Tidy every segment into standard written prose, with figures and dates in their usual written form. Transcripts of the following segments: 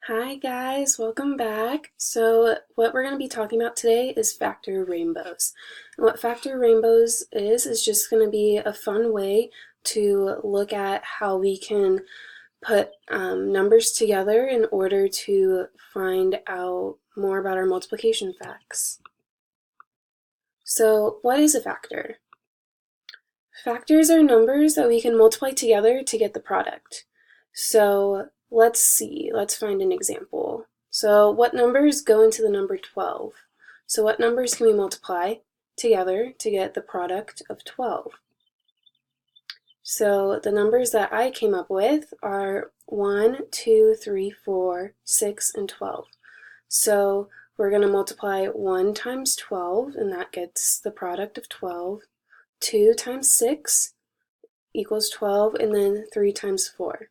Hi guys, welcome back. So what we're going to be talking about today is factor rainbows. And what factor rainbows is just going to be a fun way to look at how we can put numbers together in order to find out more about our multiplication facts. So what is a factor? Factors are numbers that we can multiply together to get the product. So let's see, let's find an example. So what numbers go into the number 12? So what numbers can we multiply together to get the product of 12? So the numbers that I came up with are 1, 2, 3, 4, 6, and 12. So we're going to multiply 1 times 12, and that gets the product of 12. 2 times 6 equals 12, and then 3 times 4.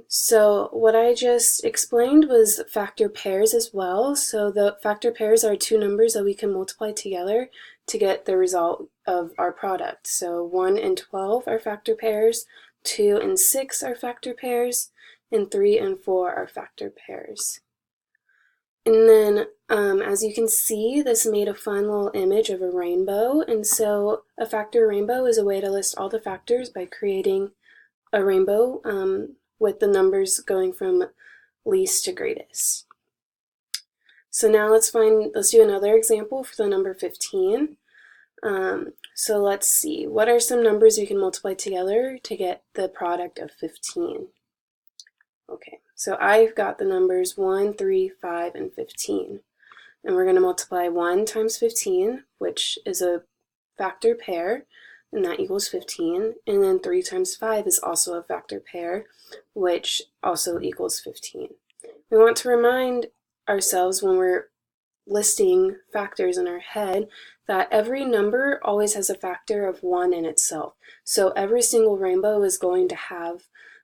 So what I just explained was factor pairs as well. So the factor pairs are two numbers that we can multiply together to get the result of our product. So 1 and 12 are factor pairs, 2 and 6 are factor pairs, and 3 and 4 are factor pairs. And then, as you can see, this made a fun little image of a rainbow. And so a factor rainbow is a way to list all the factors by creating a rainbow with the numbers going from least to greatest. So now let's do another example for the number 15. So let's see, what are some numbers we can multiply together to get the product of 15? Okay, so I've got the numbers 1, 3, 5, and 15. And we're going to multiply 1 times 15, which is a factor pair, and that equals 15. And then 3 times 5 is also a factor pair, which also equals 15. We want to remind ourselves when we're listing factors in our head that every number always has a factor of 1 in itself. So every single rainbow is going to have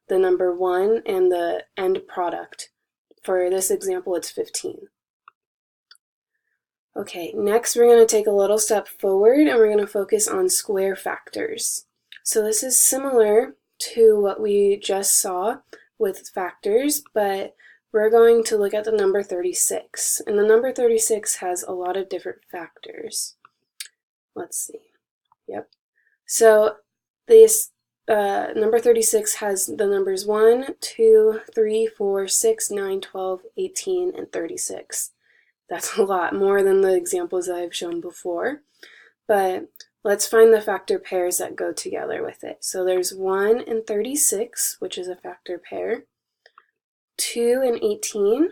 the number 1 and the end product. For this example, it's 15. Okay, next we're going to take a little step forward and we're going to focus on square factors. So this is similar to what we just saw with factors, but we're going to look at the number 36. And the number 36 has a lot of different factors. Let's see. Yep. So this number 36 has the numbers 1, 2, 3, 4, 6, 9, 12, 18, and 36. That's a lot more than the examples that I've shown before. But let's find the factor pairs that go together with it. So there's 1 and 36, which is a factor pair, 2 and 18,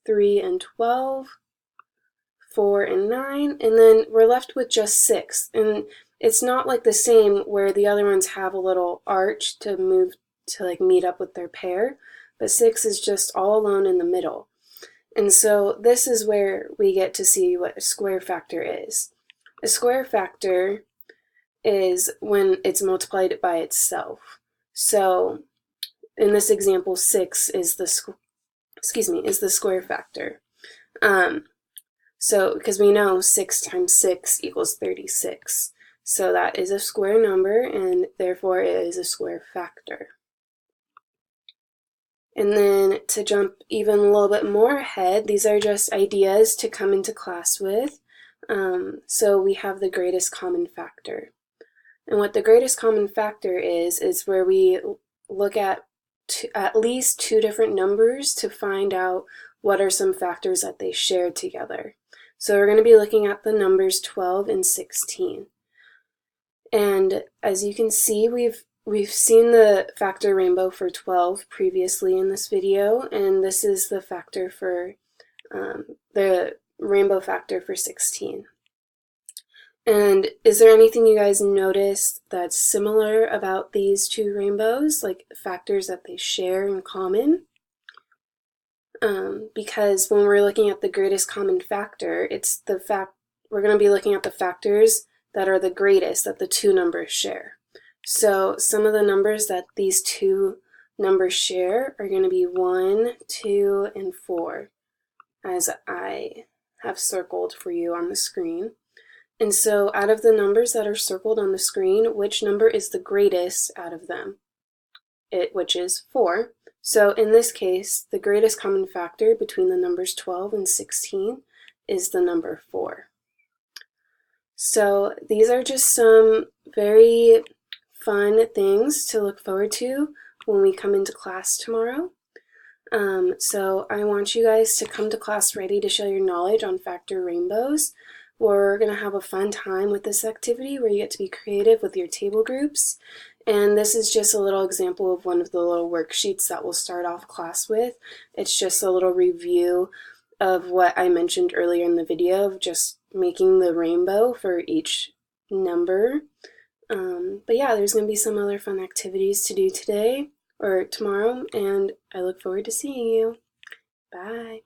3 and 12, 4 and 9, and then we're left with just 6. And it's not like the same where the other ones have a little arch to move to like meet up with their pair, but 6 is just all alone in the middle. And so this is where we get to see what a square factor is. A square factor is when it's multiplied by itself. So in this example, 6 is the square factor. So because we know 6 times 6 equals 36. So that is a square number and therefore it is a square factor. And then to jump even a little bit more ahead, these are just ideas to come into class with. So we have the greatest common factor. And what the greatest common factor is where we look at least two different numbers to find out what are some factors that they share together. So we're going to be looking at the numbers 12 and 16. And as you can see, we've seen the factor rainbow for 12 previously in this video, and this is the factor for the rainbow factor for 16. And is there anything you guys notice that's similar about these two rainbows, like factors that they share in common? Because when we're looking at the greatest common factor, we're going to be looking at the factors that are the greatest that the two numbers share. So some of the numbers that these two numbers share are going to be 1, 2, and 4, as I have circled for you on the screen. And so out of the numbers that are circled on the screen, which number is the greatest out of them? Which is 4. So in this case, the greatest common factor between the numbers 12 and 16 is the number 4. So these are just some very fun things to look forward to when we come into class tomorrow. So I want you guys to come to class ready to show your knowledge on factor rainbows. We're going to have a fun time with this activity where you get to be creative with your table groups. And this is just a little example of one of the little worksheets that we'll start off class with. It's just a little review of what I mentioned earlier in the video of just making the rainbow for each number. But yeah, there's going to be some other fun activities to do today or tomorrow, and I look forward to seeing you. Bye.